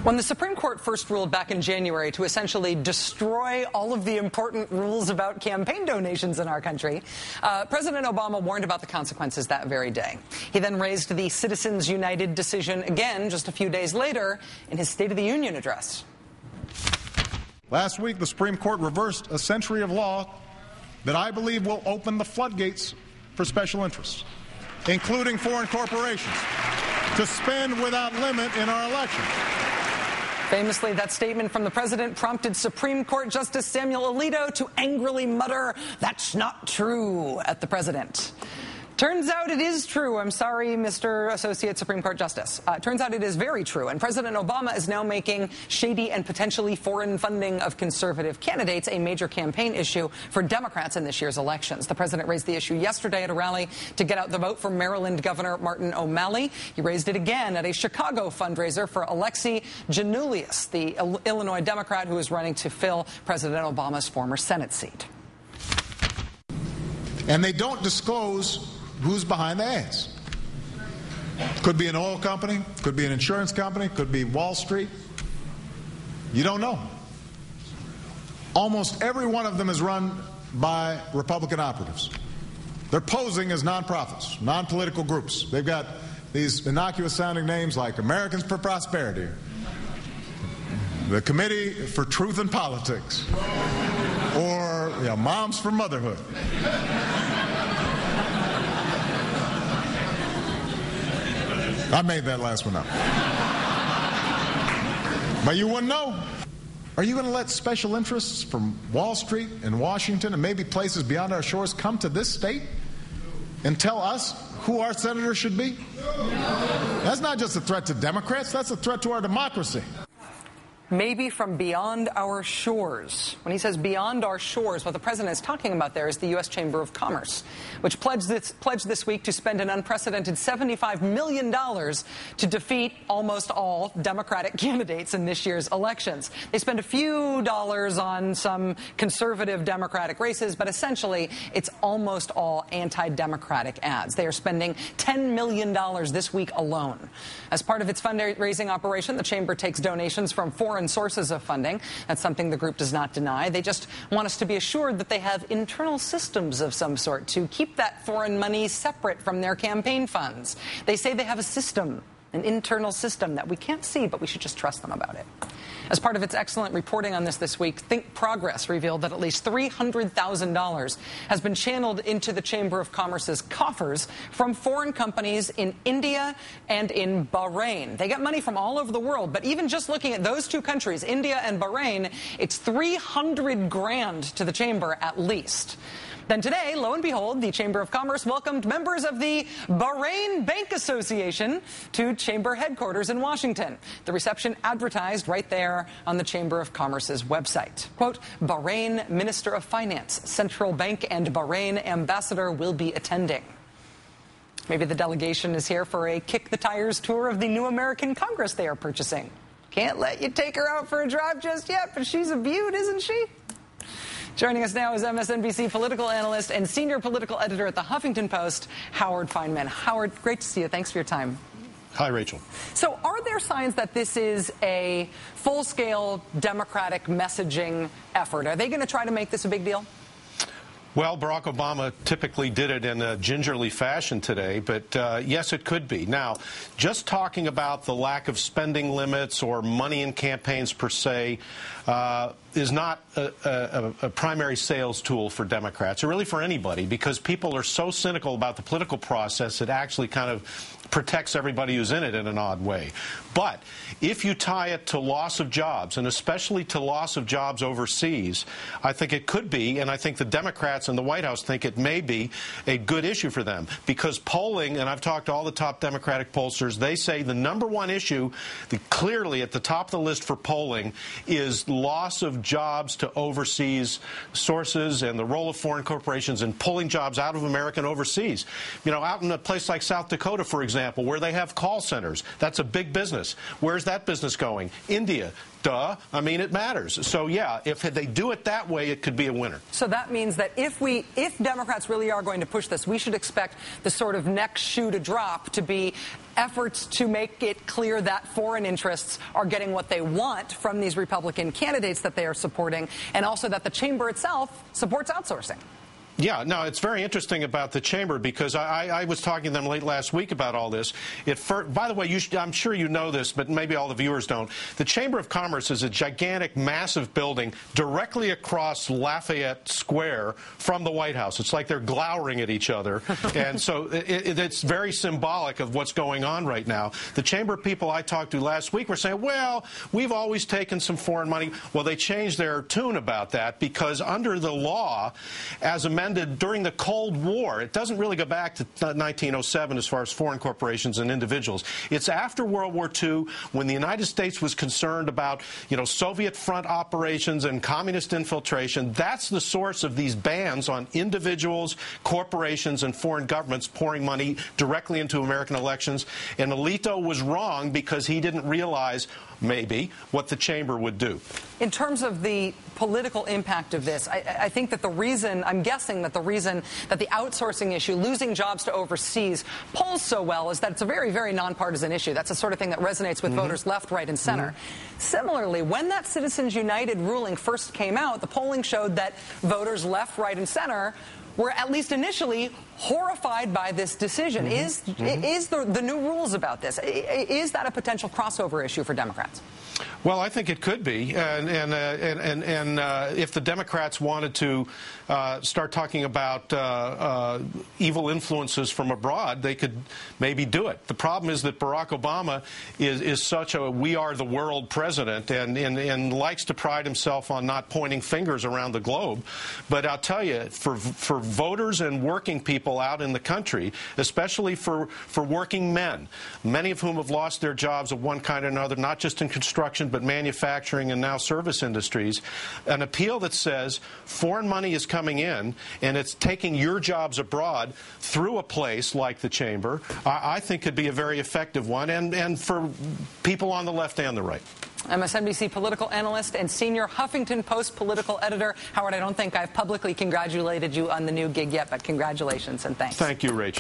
When the Supreme Court first ruled back in January to essentially destroy all of the important rules about campaign donations in our country, President Obama warned about the consequences that very day. He then raised the Citizens United decision again just a few days later in his State of the Union address. Last week, the Supreme Court reversed a century of law that I believe will open the floodgates for special interests, including foreign corporations, to spend without limit in our elections. Famously, that statement from the president prompted Supreme Court Justice Samuel Alito to angrily mutter, "That's not true," at the president. Turns out it is true. I'm sorry, Mr. Associate Supreme Court Justice. Turns out it is very true. And President Obama is now making shady and potentially foreign funding of conservative candidates a major campaign issue for Democrats in this year's elections. The president raised the issue yesterday at a rally to get out the vote for Maryland Governor Martin O'Malley. He raised it again at a Chicago fundraiser for Alexei Janulius, the Illinois Democrat who is running to fill President Obama's former Senate seat. And they don't disclose who's behind the ads. Could be an oil company, could be an insurance company, could be Wall Street. You don't know. Almost every one of them is run by Republican operatives. They're posing as nonprofits, non-political groups. They've got these innocuous sounding names like Americans for Prosperity, the Committee for Truth in Politics, or Moms for Motherhood. I made that last one up. But you wouldn't know. Are you going to let special interests from Wall Street and Washington and maybe places beyond our shores come to this state and tell us who our senators should be? That's not just a threat to Democrats, that's a threat to our democracy. Maybe from beyond our shores. When he says beyond our shores, what the president is talking about there is the U.S. Chamber of Commerce, which pledged this week to spend an unprecedented $75 million to defeat almost all Democratic candidates in this year's elections. They spend a few dollars on some conservative Democratic races, but essentially it's almost all anti-Democratic ads. They are spending $10 million this week alone. As part of its fundraising operation, the Chamber takes donations from foreign sources of funding. That's something the group does not deny. They just want us to be assured that they have internal systems of some sort to keep that foreign money separate from their campaign funds. They say they have a system, an internal system that we can't see, but we should just trust them about it. As part of its excellent reporting on this week, Think Progress revealed that at least $300,000 has been channeled into the Chamber of Commerce's coffers from foreign companies in India and in Bahrain. They get money from all over the world, but even just looking at those two countries, India and Bahrain, it's $300,000 to the Chamber at least. Then today, lo and behold, the Chamber of Commerce welcomed members of the Bahrain Bank Association to Chamber headquarters in Washington. The reception advertised right there on the Chamber of Commerce's website. Quote, Bahrain Minister of Finance, Central Bank and Bahrain Ambassador will be attending. Maybe the delegation is here for a kick-the-tires tour of the new American Congress they are purchasing. Can't let you take her out for a drive just yet, but she's a beaut, isn't she? Joining us now is MSNBC political analyst and senior political editor at the Huffington Post, Howard Fineman. Howard, great to see you. Thanks for your time. Hi, Rachel. So are there signs that this is a full-scale Democratic messaging effort? Are they going to try to make this a big deal? Well, Barack Obama typically did it in a gingerly fashion today, but yes, it could be. Now, just talking about the lack of spending limits or money in campaigns per se is not a primary sales tool for Democrats, or really for anybody, because people are so cynical about the political process, it actually kind of protects everybody who's in it in an odd way. But if you tie it to loss of jobs, and especially to loss of jobs overseas, I think it could be, and I think the Democrats and the White House think it may be a good issue for them, because polling, and I've talked to all the top Democratic pollsters, they say the number one issue, clearly at the top of the list for polling, is loss of jobs to overseas sources and the role of foreign corporations in pulling jobs out of America and overseas. You know, out in a place like South Dakota, for example, where they have call centers, that's a big business. Where's that business going? India. Duh. I mean, it matters. So, yeah, if they do it that way, it could be a winner. So that means that if Democrats really are going to push this, we should expect the sort of next shoe to drop to be efforts to make it clear that foreign interests are getting what they want from these Republican candidates that they are supporting, and also that the chamber itself supports outsourcing. Yeah, no, it's very interesting about the chamber, because I was talking to them late last week about all this. By the way, I'm sure you know this, but maybe all the viewers don't. The Chamber of Commerce is a gigantic, massive building directly across Lafayette Square from the White House. It's like they're glowering at each other. And so it's very symbolic of what's going on right now. The chamber people I talked to last week were saying, well, we've always taken some foreign money. Well, they changed their tune about that, because under the law, as amended during the Cold War, it doesn't really go back to 1907 as far as foreign corporations and individuals. It's after World War II, when the United States was concerned about, Soviet front operations and communist infiltration. That's the source of these bans on individuals, corporations, and foreign governments pouring money directly into American elections. And Alito was wrong, because he didn't realize, maybe, what the chamber would do. In terms of the political impact of this, I think that I'm guessing that the reason that the outsourcing issue, losing jobs to overseas, polls so well is that it's a very, very nonpartisan issue. That's the sort of thing that resonates with voters left, right, and center. Similarly, when that Citizens United ruling first came out, the polling showed that voters left, right, and center were at least initially horrified by this decision. Is the new rules about this, is that a potential crossover issue for Democrats? Well, I think it could be, and if the Democrats wanted to start talking about evil influences from abroad, they could maybe do it. The problem is that Barack Obama is such a we are the world president, and likes to pride himself on not pointing fingers around the globe. But I'll tell you, for voters and working people out in the country, especially for working men, many of whom have lost their jobs of one kind or another, not just in construction, but manufacturing and now service industries, an appeal that says foreign money is coming in and it's taking your jobs abroad through a place like the chamber, I think could be a very effective one, and for people on the left and the right. MSNBC political analyst and senior Huffington Post political editor. Howard, I don't think I've publicly congratulated you on the new gig yet, but congratulations and thanks. Thank you, Rachel.